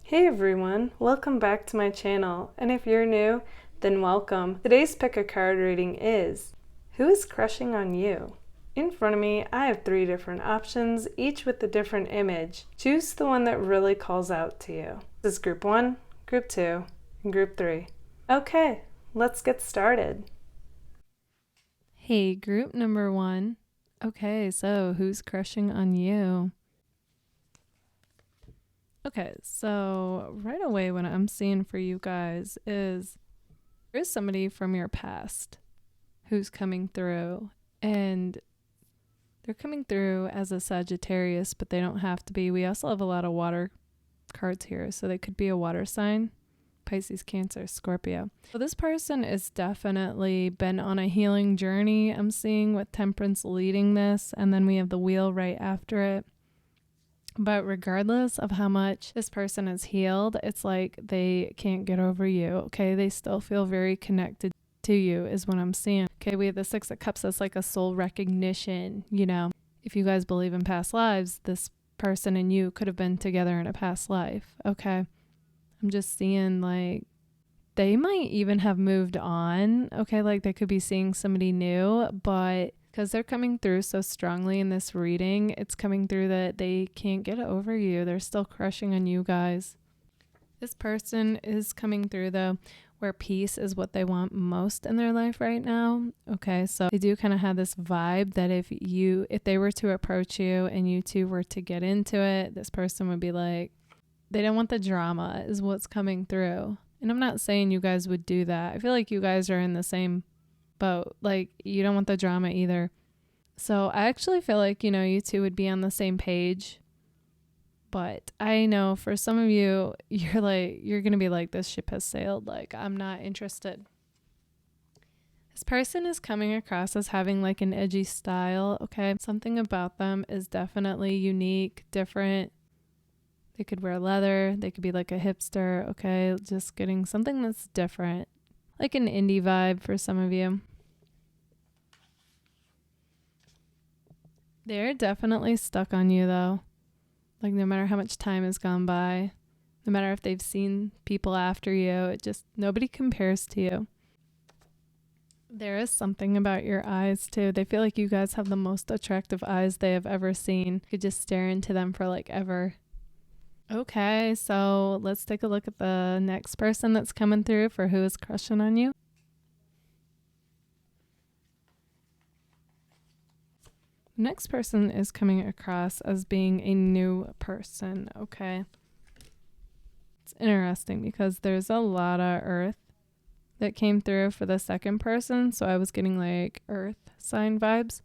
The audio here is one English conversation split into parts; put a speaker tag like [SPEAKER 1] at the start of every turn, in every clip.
[SPEAKER 1] Hey everyone, welcome back to my channel, and if you're new, then welcome. Today's pick a card reading is, who is crushing on you? In front of me, I have 3 different options, each with a different image. Choose the one that really calls out to you. This is group 1, group 2, and group 3. Okay, let's get started.
[SPEAKER 2] Hey, group number 1. Okay, so who's crushing on you? Okay, so right away what I'm seeing for you guys is there is somebody from your past who's coming through, and they're coming through as a Sagittarius, but they don't have to be. We also have a lot of water cards here, so they could be a water sign. Pisces, Cancer, Scorpio. So this person is definitely been on a healing journey. I'm seeing with Temperance leading this, and then we have the Wheel right after it. But regardless of how much this person is healed, it's like they can't get over you, okay? They still feel very connected to you is what I'm seeing. Okay, we have the 6 of Cups. That's like a soul recognition, you know. If you guys believe in past lives, this person and you could have been together in a past life, okay? I'm just seeing like they might even have moved on, okay? Like they could be seeing somebody new, but because they're coming through so strongly in this reading, it's coming through that they can't get over you. They're still crushing on you guys. This person is coming through though, where peace is what they want most in their life right now. Okay, so they do kind of have this vibe that if they were to approach you and you two were to get into it, this person would be like, they don't want the drama is what's coming through. And I'm not saying you guys would do that. I feel like you guys are in the same boat. Like you don't want the drama either. So I actually feel like, you two would be on the same page. But I know for some of you, you're going to be like, this ship has sailed. Like, I'm not interested. This person is coming across as having like an edgy style. Okay. Something about them is definitely unique, different. They could wear leather. They could be like a hipster. Okay. Just getting something that's different. Like an indie vibe for some of you. They're definitely stuck on you though. Like no matter how much time has gone by, no matter if they've seen people after you, nobody compares to you. There is something about your eyes too. They feel like you guys have the most attractive eyes they have ever seen. You could just stare into them for like ever. Okay, so let's take a look at the next person that's coming through for who is crushing on you. The next person is coming across as being a new person, okay? It's interesting because there's a lot of earth that came through for the second person, so I was getting like earth sign vibes,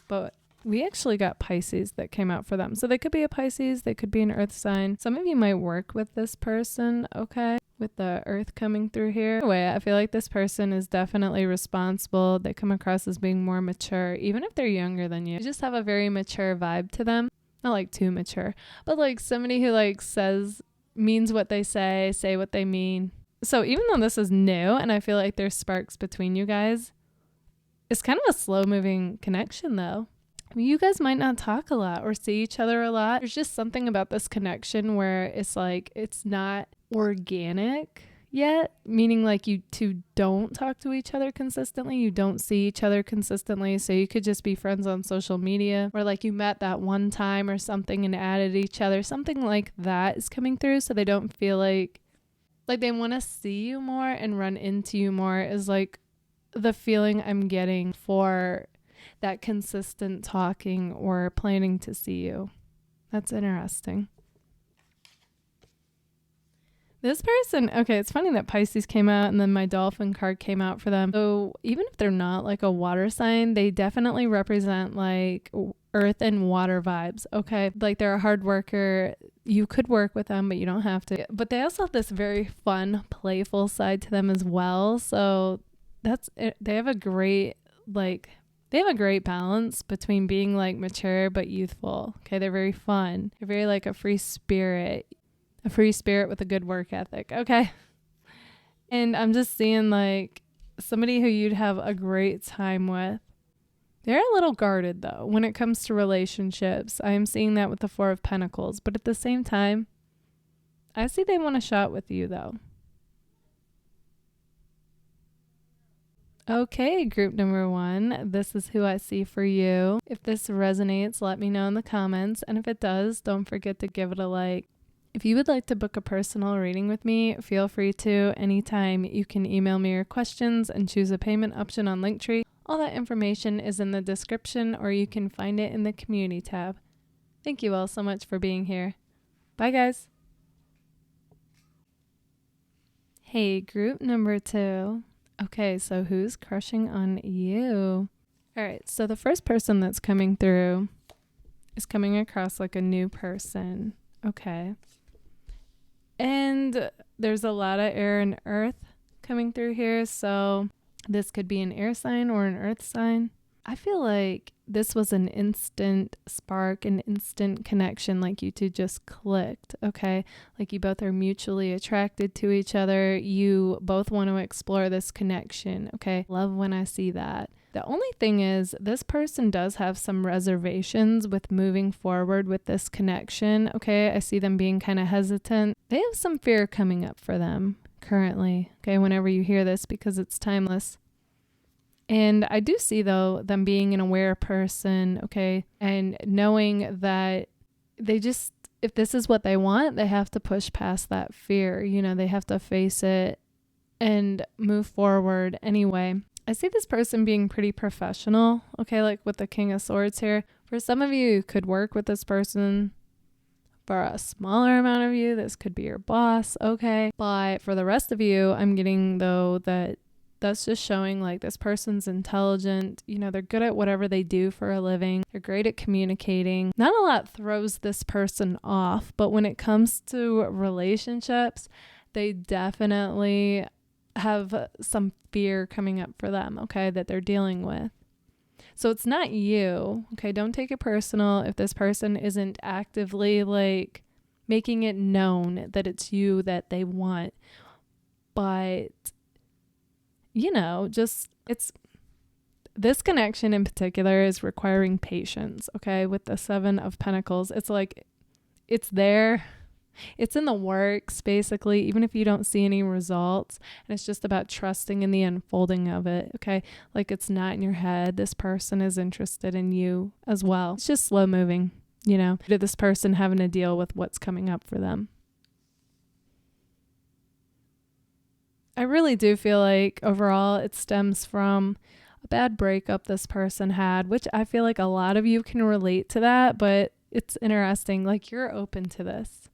[SPEAKER 2] but we actually got Pisces that came out for them. So they could be a Pisces, they could be an earth sign. Some of you might work with this person, okay? With the earth coming through here. Anyway, I feel like this person is definitely responsible. They come across as being more mature, even if they're younger than you. They just have a very mature vibe to them. Not like too mature, but like somebody who like means what they say what they mean. So even though this is new and I feel like there's sparks between you guys, it's kind of a slow moving connection though. You guys might not talk a lot or see each other a lot. There's just something about this connection where it's like it's not organic yet, meaning like you two don't talk to each other consistently. You don't see each other consistently. So you could just be friends on social media, or like you met that one time or something and added each other. Something like that is coming through, so they don't feel like they want to see you more and run into you more is like the feeling I'm getting for that consistent talking or planning to see you. That's interesting. This person, okay, it's funny that Pisces came out and then my dolphin card came out for them. So even if they're not like a water sign, they definitely represent like earth and water vibes, okay? Like they're a hard worker. You could work with them, but you don't have to. But they also have this very fun, playful side to them as well. So that's it. They have a great balance between being like mature but youthful. Okay, they're very fun. They're very like a free spirit with a good work ethic. Okay. And I'm just seeing like somebody who you'd have a great time with. They're a little guarded though when it comes to relationships. I am seeing that with the 4 of Pentacles, but at the same time, I see they want a shot with you though. Okay, group number 1, this is who I see for you. If this resonates, let me know in the comments. And if it does, don't forget to give it a like. If you would like to book a personal reading with me, feel free to anytime. You can email me your questions and choose a payment option on Linktree. All that information is in the description, or you can find it in the community tab. Thank you all so much for being here. Bye guys. Hey, group number 2. Okay, so who's crushing on you? All right, so the first person that's coming through is coming across like a new person. Okay. And there's a lot of air and earth coming through here, so this could be an air sign or an earth sign. I feel like this was an instant spark, an instant connection, like you two just clicked, okay? Like you both are mutually attracted to each other. You both want to explore this connection, okay? Love when I see that. The only thing is this person does have some reservations with moving forward with this connection, okay? I see them being kind of hesitant. They have some fear coming up for them currently, okay, whenever you hear this, because it's timeless. And I do see, though, them being an aware person, okay, and knowing that they just, if this is what they want, they have to push past that fear. You know, they have to face it and move forward anyway. I see this person being pretty professional, okay, like with the King of Swords here. For some of you, you could work with this person. For a smaller amount of you, this could be your boss, okay. But for the rest of you, I'm getting, though, that's just showing like this person's intelligent, you know, they're good at whatever they do for a living. They're great at communicating. Not a lot throws this person off, but when it comes to relationships, they definitely have some fear coming up for them, okay, that they're dealing with. So it's not you, okay? Don't take it personal if this person isn't actively like making it known that it's you that they want. But you know, just this connection in particular is requiring patience, okay? With the 7 of Pentacles, it's like, it's there. It's in the works, basically, even if you don't see any results. And it's just about trusting in the unfolding of it, okay? Like it's not in your head. This person is interested in you as well. It's just slow moving, you know, to this person having to deal with what's coming up for them. I really do feel like overall it stems from a bad breakup this person had, which I feel like a lot of you can relate to that, but it's interesting. Like you're open to this,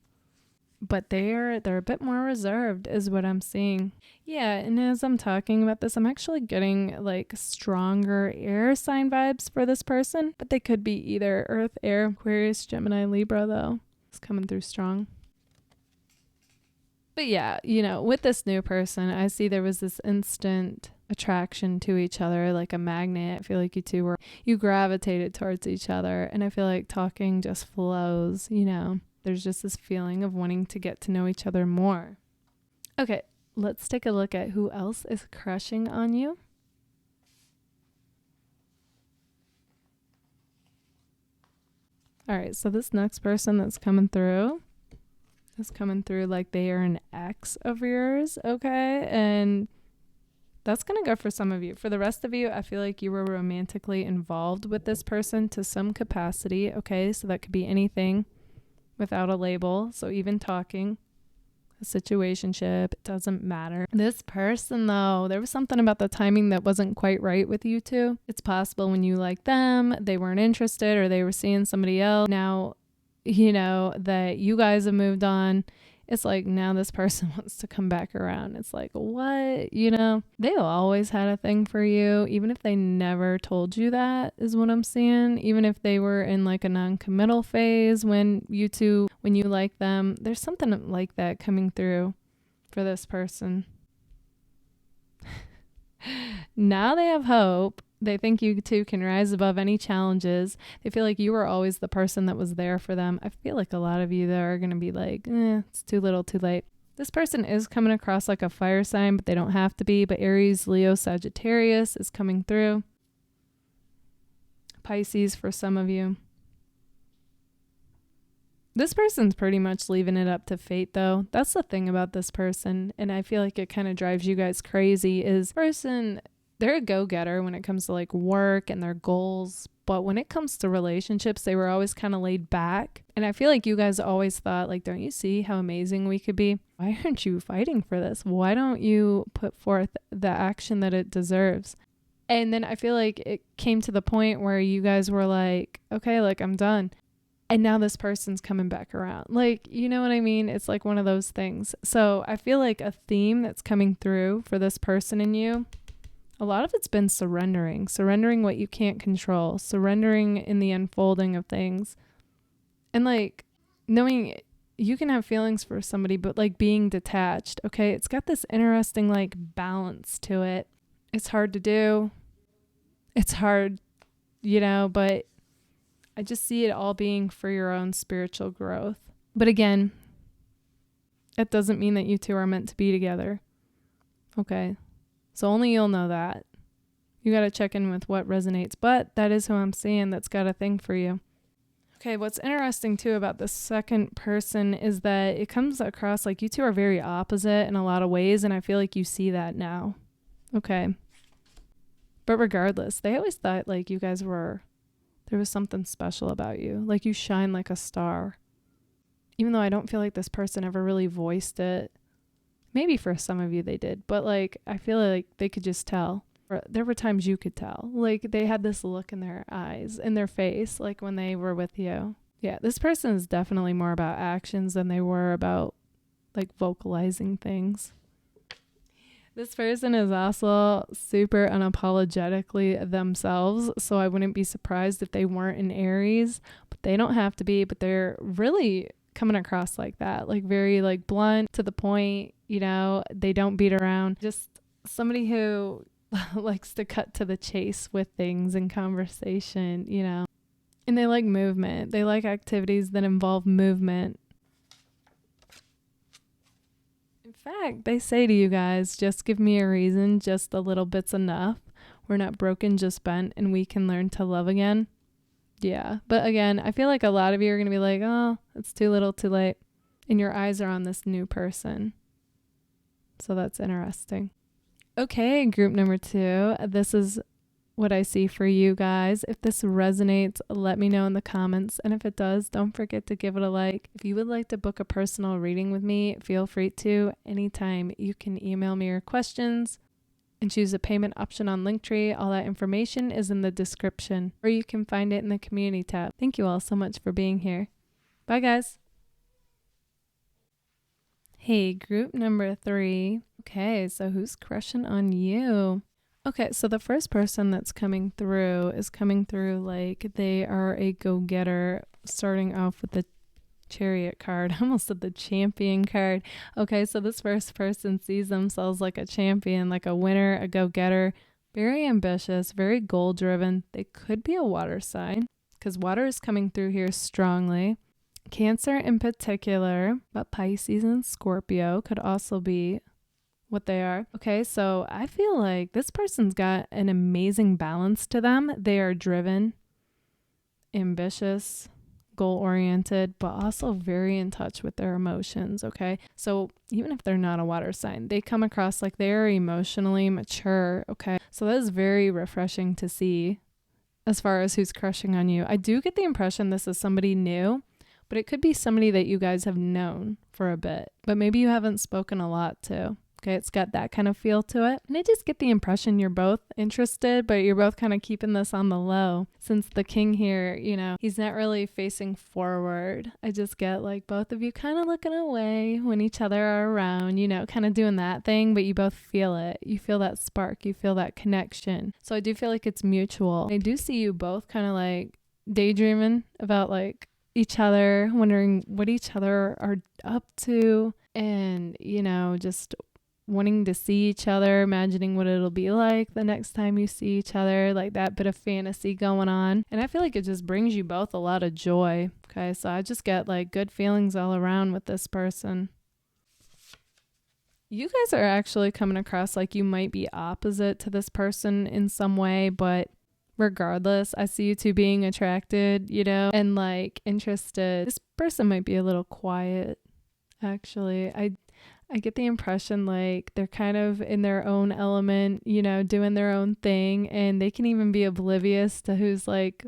[SPEAKER 2] but they're a bit more reserved is what I'm seeing. Yeah, and as I'm talking about this, I'm actually getting like stronger air sign vibes for this person, but they could be either Earth, Air, Aquarius, Gemini, Libra though. It's coming through strong. But yeah, you know, with this new person, I see there was this instant attraction to each other, like a magnet. I feel like you gravitated towards each other. And I feel like talking just flows, you know. There's just this feeling of wanting to get to know each other more. Okay, let's take a look at who else is crushing on you. All right, so this next person that's coming through is coming through like they are an ex of yours, okay? And that's going to go for some of you. For the rest of you, I feel like you were romantically involved with this person to some capacity, okay? So that could be anything without a label. So even talking, a situationship, it doesn't matter. This person, though, there was something about the timing that wasn't quite right with you two. It's possible when you like them, they weren't interested or they were seeing somebody else. Now, you know, that you guys have moved on. It's like now this person wants to come back around. It's like, what? You know, they've always had a thing for you, even if they never told you that, is what I'm seeing. Even if they were in like a non-committal phase when you like them, there's something like that coming through for this person. Now they have hope. They think you two can rise above any challenges. They feel like you were always the person that was there for them. I feel like a lot of you that are going to be like, it's too little, too late. This person is coming across like a fire sign, but they don't have to be. But Aries, Leo, Sagittarius is coming through. Pisces for some of you. This person's pretty much leaving it up to fate, though. That's the thing about this person, and I feel like it kind of drives you guys crazy, is person, they're a go-getter when it comes to like work and their goals, but when it comes to relationships, they were always kind of laid back. And I feel like you guys always thought, like, don't you see how amazing we could be? Why aren't you fighting for this? Why don't you put forth the action that it deserves? And then I feel like it came to the point where you guys were like, okay, like, I'm done. And now this person's coming back around. Like, you know what I mean? It's like one of those things. So I feel like a theme that's coming through for this person in you, a lot of it's been surrendering what you can't control, surrendering in the unfolding of things. And like knowing you can have feelings for somebody, but like being detached. Okay. It's got this interesting like balance to it. It's hard to do. It's hard, but I just see it all being for your own spiritual growth. But again, it doesn't mean that you two are meant to be together. Okay. So only you'll know that. You got to check in with what resonates. But that is who I'm seeing that's got a thing for you. Okay. What's interesting too about the second person is that it comes across like you two are very opposite in a lot of ways. And I feel like you see that now. Okay. But regardless, they always thought like you guys there was something special about you. Like you shine like a star. Even though I don't feel like this person ever really voiced it. Maybe for some of you they did. But like I feel like they could just tell. Or there were times you could tell. Like they had this look in their eyes, in their face, like when they were with you. Yeah, this person is definitely more about actions than they were about like vocalizing things. This person is also super unapologetically themselves, so I wouldn't be surprised if they weren't an Aries, but they don't have to be, but they're really coming across like that, like very like blunt, to the point, they don't beat around. Just somebody who likes to cut to the chase with things in conversation, And they like movement. They like activities that involve movement. In fact, they say to you guys, just give me a reason, just a little bit's enough. We're not broken, just bent, and we can learn to love again. Yeah, but again, I feel like a lot of you are going to be like, oh, it's too little, too late. And your eyes are on this new person. So that's interesting. Okay, group number 2. This is what I see for you guys. If this resonates, let me know in the comments. And if it does, don't forget to give it a like. If you would like to book a personal reading with me, feel free to anytime. You can email me your questions and choose a payment option on Linktree. All that information is in the description, or you can find it in the community tab. Thank you all so much for being here. Bye, guys. Hey, group number 3. Okay, so who's crushing on you? Okay, so the first person that's coming through is coming through like they are a go-getter, starting off with the Chariot card. I almost said the Champion card. Okay, so this first person sees themselves like a champion, like a winner, a go-getter, very ambitious, very goal-driven. They could be a water sign because water is coming through here strongly. Cancer in particular, but Pisces and Scorpio could also be what they are. Okay, so I feel like this person's got an amazing balance to them. They are driven, ambitious, goal-oriented, but also very in touch with their emotions, okay? So even if they're not a water sign, they come across like they're emotionally mature, okay? So that is very refreshing to see as far as who's crushing on you. I do get the impression this is somebody new, but it could be somebody that you guys have known for a bit, but maybe you haven't spoken a lot to. Okay, it's got that kind of feel to it. And I just get the impression you're both interested, but you're both kind of keeping this on the low. Since the king here, he's not really facing forward. I just get like both of you kind of looking away when each other are around, kind of doing that thing, but you both feel it. You feel that spark. You feel that connection. So I do feel like it's mutual. I do see you both kind of like daydreaming about like each other, wondering what each other are up to, and, just wanting to see each other, imagining what it'll be like the next time you see each other, like that bit of fantasy going on. And I feel like it just brings you both a lot of joy. Okay, so I just get like good feelings all around with this person. You guys are actually coming across like you might be opposite to this person in some way, but regardless, I see you two being attracted, you know, and like interested. This person might be a little quiet, actually. I get the impression like they're kind of in their own element, you know, doing their own thing, and they can even be oblivious to who's like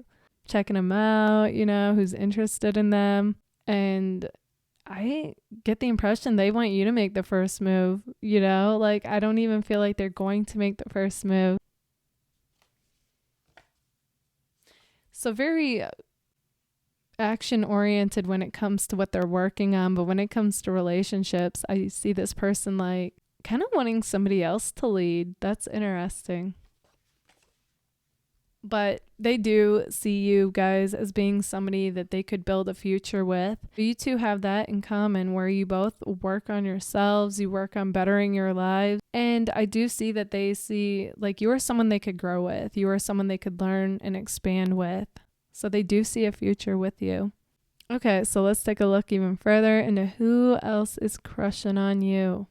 [SPEAKER 2] checking them out, you know, who's interested in them. And I get the impression they want you to make the first move, you know, like I don't even feel like they're going to make the first move. So very action oriented when it comes to what they're working on, but when it comes to relationships, I see this person like kind of wanting somebody else to lead. That's interesting. But they do see you guys as being somebody that they could build a future with. You two have that in common, where you both work on yourselves, you work on bettering your lives. And I do see that they see like you are someone they could grow with. You are someone they could learn and expand with. So they do see a future with you. Okay, so let's take a look even further into who else is crushing on you.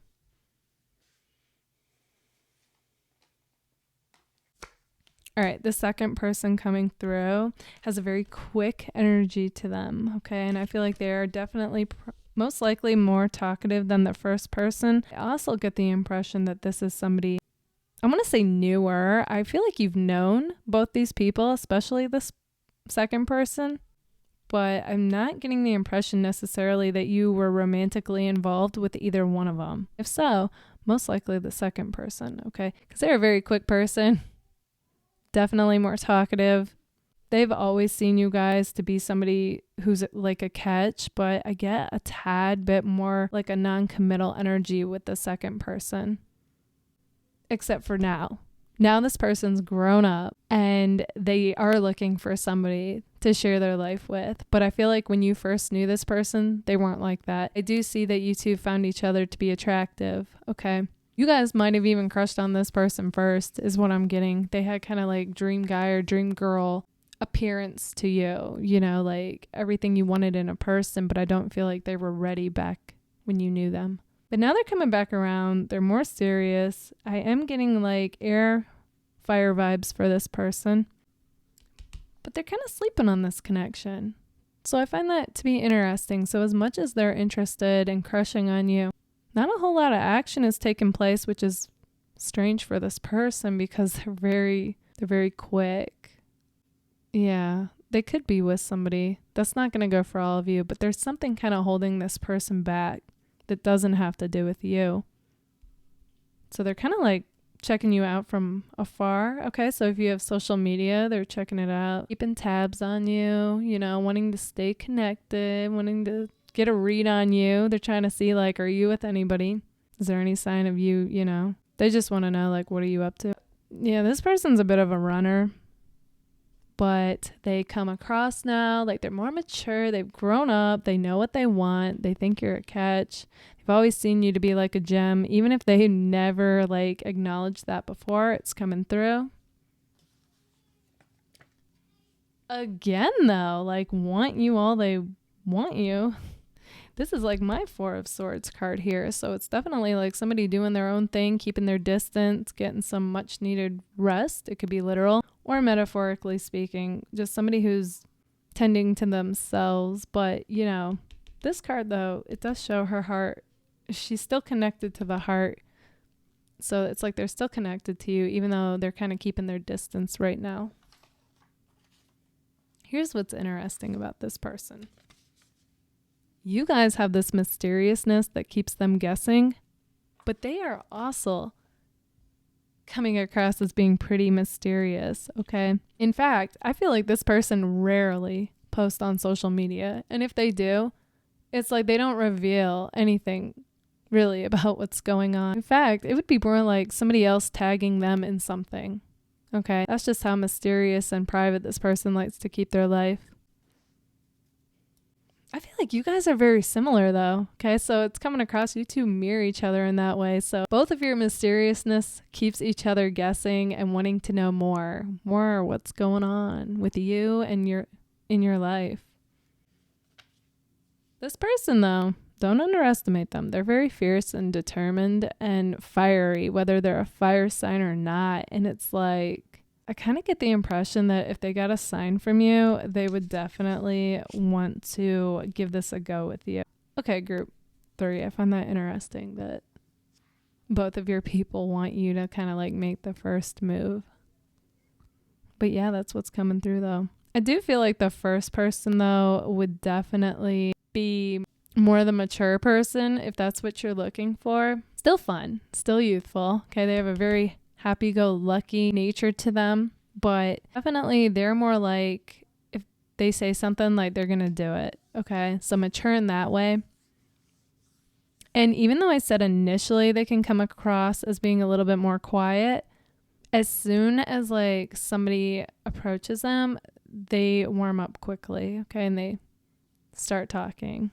[SPEAKER 2] All right, the second person coming through has a very quick energy to them, okay? And I feel like they are definitely most likely more talkative than the first person. I also get the impression that this is somebody, I want to say newer. I feel like you've known both these people, especially this second person, but I'm not getting the impression necessarily that you were romantically involved with either one of them. If so, most likely the second person, okay? Because they're a very quick person. Definitely more talkative. They've always seen you guys to be somebody who's like a catch, but I get a tad bit more like a non-committal energy with the second person. Except for now. Now this person's grown up and they are looking for somebody to share their life with. But I feel like when you first knew this person, they weren't like that. I do see that you two found each other to be attractive. Okay. You guys might have even crushed on this person first, is what I'm getting. They had kind of like dream guy or dream girl appearance to you, you know, like everything you wanted in a person, but I don't feel like they were ready back when you knew them. But now they're coming back around. They're more serious. I am getting like air fire vibes for this person, but they're kind of sleeping on this connection. So I find that to be interesting. So as much as they're interested and crushing on you, not a whole lot of action is taking place, which is strange for this person because they're very quick. Yeah, they could be with somebody. That's not going to go for all of you, but there's something kind of holding this person back that doesn't have to do with you. So they're kind of like checking you out from afar. Okay, so if you have social media, they're checking it out, keeping tabs on you, you know, wanting to stay connected, wanting to get a read on you. They're trying to see like, are you with anybody? Is there any sign of you, you know? They just want to know like, what are you up to? Yeah, this person's a bit of a runner, but they come across now like they're more mature. They've grown up. They know what they want. They think you're a catch. They've always seen you to be like a gem. Even if they never like acknowledged that before, it's coming through. Again, though, like want you all they want you. This is like my Four of Swords card here. So it's definitely like somebody doing their own thing, keeping their distance, getting some much needed rest. It could be literal or metaphorically speaking, just somebody who's tending to themselves. But, you know, this card, though, it does show her heart. She's still connected to the heart. So it's like they're still connected to you, even though they're kind of keeping their distance right now. Here's what's interesting about this person. You guys have this mysteriousness that keeps them guessing, but they are also coming across as being pretty mysterious, okay? In fact, I feel like this person rarely posts on social media, and if they do, it's like they don't reveal anything really about what's going on. In fact, it would be more like somebody else tagging them in something, okay? That's just how mysterious and private this person likes to keep their life. I feel like you guys are very similar though. Okay, so it's coming across you two mirror each other in that way. So both of your mysteriousness keeps each other guessing and wanting to know more what's going on with you and in your life. This person though, don't underestimate them. They're very fierce and determined and fiery, whether they're a fire sign or not. And it's like I kind of get the impression that if they got a sign from you, they would definitely want to give this a go with you. Okay, group 3, I find that interesting that both of your people want you to kind of like make the first move. But yeah, that's what's coming through though. I do feel like the first person though would definitely be more the mature person if that's what you're looking for. Still fun, still youthful. Okay, they have a very happy-go-lucky nature to them, but definitely they're more like if they say something, like they're gonna do it. Okay, so mature in that way. And even though I said initially they can come across as being a little bit more quiet, as soon as like somebody approaches them, they warm up quickly, okay, and they start talking.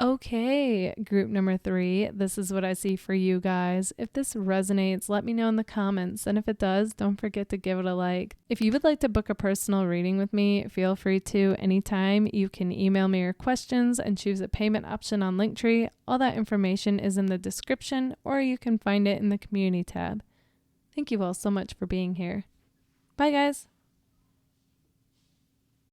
[SPEAKER 2] Okay, group number 3, this is what I see for you guys. If this resonates, let me know in the comments, and if it does, don't forget to give it a like. If you would like to book a personal reading with me, feel free to anytime. You can email me your questions and choose a payment option on Linktree. All that information is in the description, or you can find it in the community tab. Thank you all so much for being here. Bye, guys.